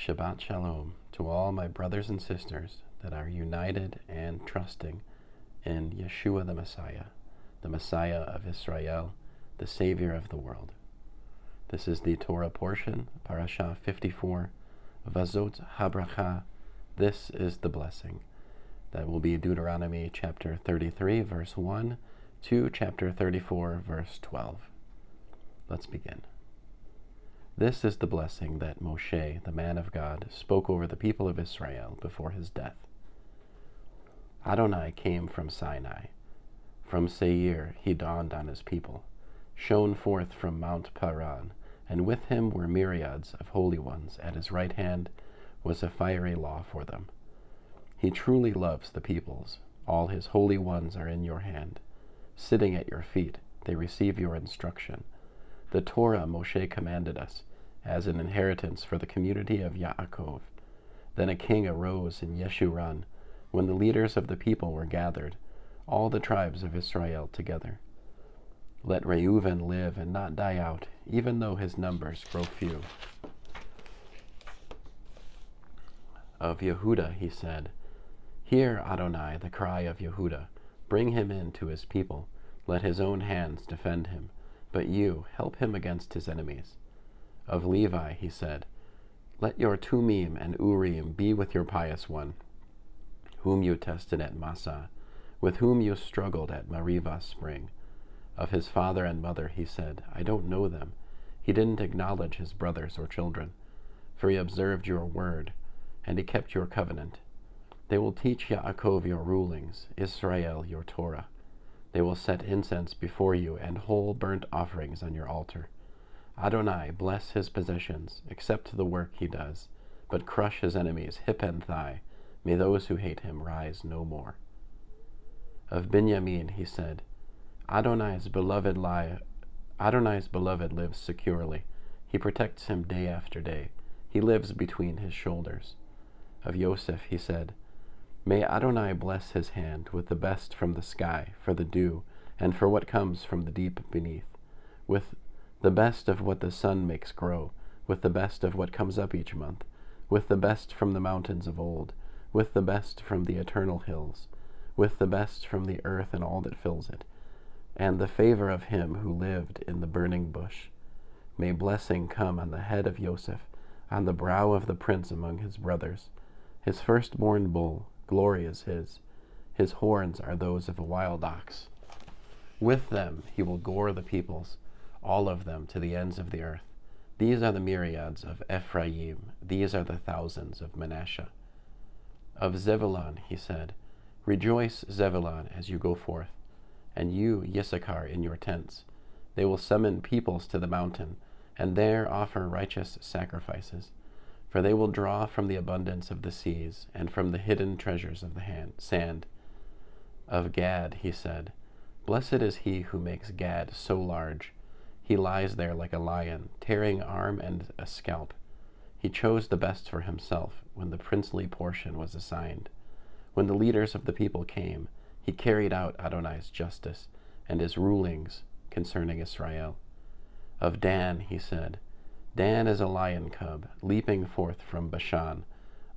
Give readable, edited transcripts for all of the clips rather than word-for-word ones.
Shabbat Shalom to all my brothers and sisters that are united and trusting in Yeshua the Messiah of Israel, the Savior of the world. This is the Torah portion, Parashah 54, Vazot HaBrachah. This is the blessing. That will be Deuteronomy chapter 33, verse 1 to chapter 34, verse 12. Let's begin. This is the blessing that Moshe, the man of God, spoke over the people of Israel before his death. Adonai came from Sinai. From Seir he dawned on his people, shone forth from Mount Paran, and with him were myriads of holy ones. At his right hand was a fiery law for them. He truly loves the peoples. All his holy ones are in your hand. Sitting at your feet, they receive your instruction. The Torah Moshe commanded us, as an inheritance for the community of Yaakov. Then a king arose in Yeshurun, when the leaders of the people were gathered, all the tribes of Israel together. Let Reuven live and not die out, even though his numbers grow few. Of Yehuda he said, Hear, Adonai, the cry of Yehuda. Bring him in to his people. Let his own hands defend him. But you, help him against his enemies. Of Levi he said, Let your Tumim and Urim be with your pious one, whom you tested at Massah, with whom you struggled at Meribah spring. Of his father and mother he said, I don't know them. He didn't acknowledge his brothers or children, for he observed your word, and he kept your covenant. They will teach Yaakov your rulings, Israel your Torah. They will set incense before you and whole burnt offerings on your altar. Adonai, bless his possessions, accept the work he does, but crush his enemies hip and thigh. May those who hate him rise no more. Of Binyamin he said, Adonai's beloved lives securely. He protects him day after day. He lives between his shoulders. Of Yosef he said, May Adonai bless his hand with the best from the sky, for the dew, and for what comes from the deep beneath, with the best of what the sun makes grow, with the best of what comes up each month, with the best from the mountains of old, with the best from the eternal hills, with the best from the earth and all that fills it, and the favor of him who lived in the burning bush. May blessing come on the head of Yosef, on the brow of the prince among his brothers. His firstborn bull, glory is his. His horns are those of a wild ox. With them he will gore the peoples, all of them to the ends of the earth. These are the myriads of Ephraim. These are the thousands of Manasseh. Of Zebulun he said, Rejoice, Zebulun, as you go forth, and you, Yissachar, in your tents. They will summon peoples to the mountain, and there offer righteous sacrifices. For they will draw from the abundance of the seas, and from the hidden treasures of the sand. Of Gad he said, Blessed is he who makes Gad so large. He lies there like a lion, tearing arm and a scalp. He chose the best for himself when the princely portion was assigned. When the leaders of the people came, he carried out Adonai's justice and his rulings concerning Israel. Of Dan he said, Dan is a lion cub, leaping forth from Bashan.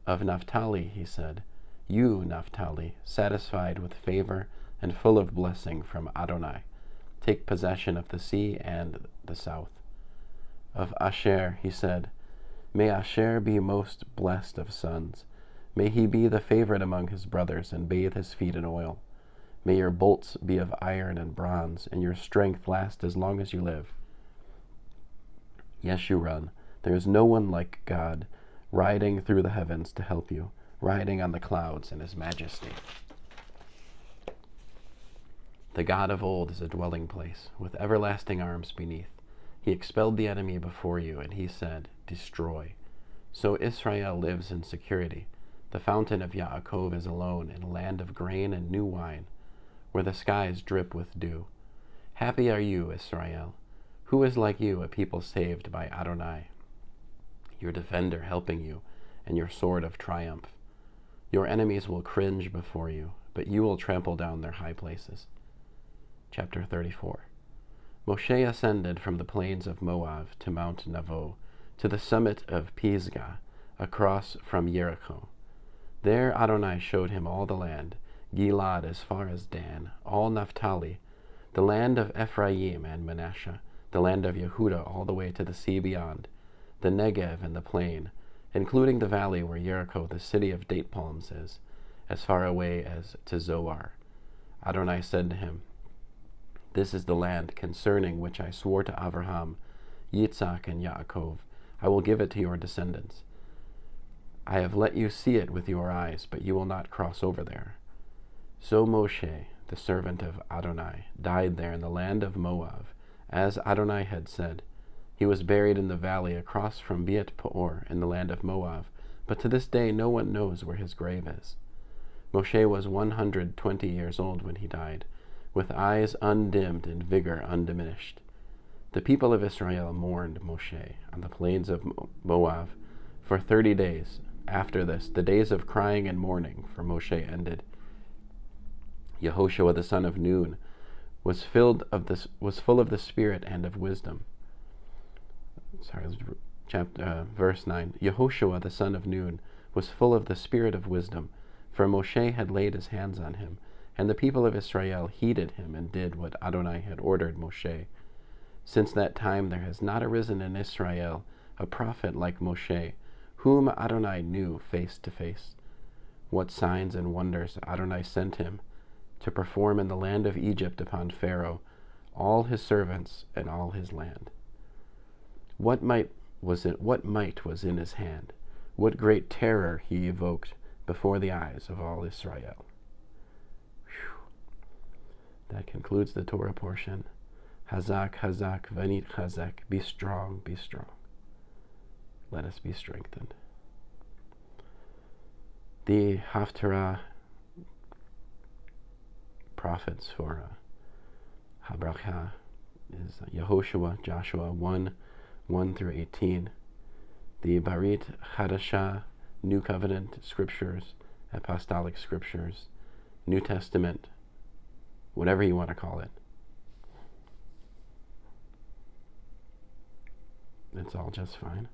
Of Naphtali he said, You, Naphtali, satisfied with favor and full of blessing from Adonai, take possession of the sea and the south. Of Asher he said, May Asher be most blessed of sons. May he be the favorite among his brothers and bathe his feet in oil. May your bolts be of iron and bronze, and your strength last as long as you live. Yeshurun, there is no one like God, riding through the heavens to help you, riding on the clouds in his majesty. The God of old is a dwelling place, with everlasting arms beneath. He expelled the enemy before you, and he said, Destroy. So Israel lives in security. The fountain of Yaakov is alone in a land of grain and new wine, where the skies drip with dew. Happy are you, Israel. Who is like you, a people saved by Adonai? Your defender helping you, and your sword of triumph. Your enemies will cringe before you, but you will trample down their high places. Chapter 34. Moshe ascended from the plains of Moab to Mount Nebo, to the summit of Pisgah, across from Jericho. There Adonai showed him all the land, Gilad as far as Dan, all Naphtali, the land of Ephraim and Manasseh, the land of Yehudah all the way to the sea beyond, the Negev and the plain, including the valley where Jericho, the city of date palms, is, as far away as to Zoar. Adonai said to him, This is the land concerning which I swore to Abraham, Yitzhak, and Yaakov. I will give it to your descendants. I have let you see it with your eyes, but you will not cross over there. So Moshe, the servant of Adonai, died there in the land of Moab, as Adonai had said. He was buried in the valley across from Beet Peor in the land of Moab, but to this day no one knows where his grave is. Moshe was 120 years old when he died, with eyes undimmed and vigor undiminished. The people of Israel mourned Moshe on the plains of Moab for 30 days. After this, the days of crying and mourning for Moshe ended. Yehoshua the son of Nun was full of the Spirit and of wisdom. Verse 9. Yehoshua the son of Nun was full of the spirit of wisdom, for Moshe had laid his hands on him, and the people of Israel heeded him and did what Adonai had ordered Moshe. Since that time there has not arisen in Israel a prophet like Moshe, whom Adonai knew face to face. What signs and wonders Adonai sent him to perform in the land of Egypt upon Pharaoh, all his servants, and all his land. What might was in his hand? What great terror he evoked before the eyes of all Israel. Whew. That concludes the Torah portion. Hazak, hazak, vanit hazak. Be strong, be strong. Let us be strengthened. The Haftarah prophets for HaBrachah is Yehoshua, Joshua 1 through 18. The Barit Hadashah, New Covenant Scriptures, Apostolic Scriptures, New Testament, whatever you want to call it. It's all just fine.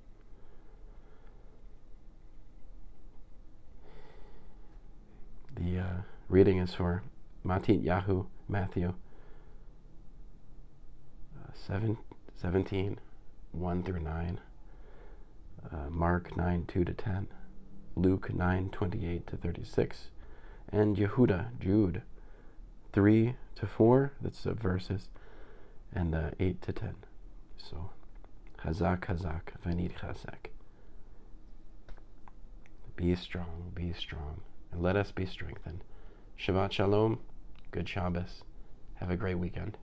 The reading is for Matit Yahu, Matthew 17, 1 through 9, Mark 9, 2 to 10, Luke 9, 28 to 36, and Yehudah, Jude 3 to 4, that's verses, and 8 to 10. So, Hazak, Hazak, Vanit Hazak. Be strong, and let us be strengthened. Shabbat Shalom, good Shabbos, have a great weekend.